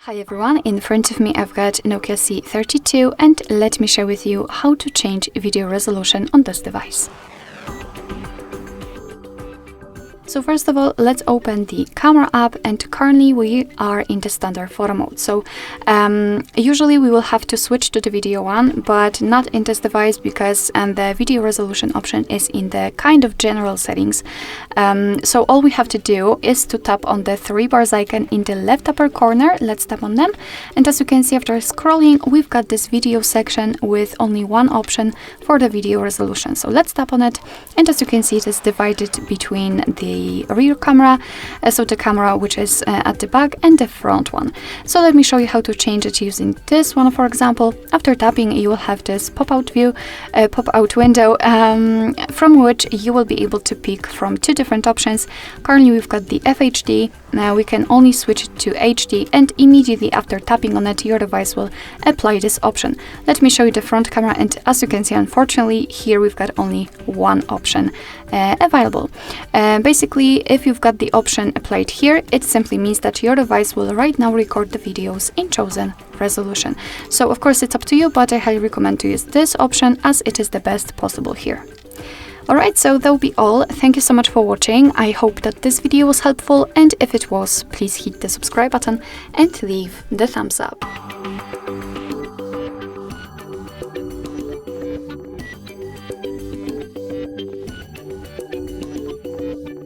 Hi everyone, in front of me I've got NOKIA C32 and let me share with you how to change video resolution on this device. So first of all, let's open the camera app, and currently we are in the standard photo mode. So usually we will have to switch to the video one, but not in this device because the video resolution option is in the kind of general settings. So all we have to do is to tap on the three bars icon in the left upper corner. Let's tap on them, and as you can see, after scrolling, we've got this video section with only one option for the video resolution. So let's tap on it, and as you can see, it is divided between the rear camera, so the camera which is at the back, and the front one. So let me show you how to change it using this one. For example, after tapping, you will have this pop-out window from which you will be able to pick from two different options. Currently we've got the FHD. Now we can only switch it to HD, and immediately after tapping on it, your device will apply this option. Let me show you the front camera, and as you can see, unfortunately here we've got only one option available. Basically, if you've got the option applied here, it simply means that your device will right now record the videos in chosen resolution. So of course it's up to you, but I highly recommend to use this option as it is the best possible here. Alright, so that will be all. Thank you so much for watching. I hope that this video was helpful, and if it was, please hit the subscribe button and leave the thumbs up.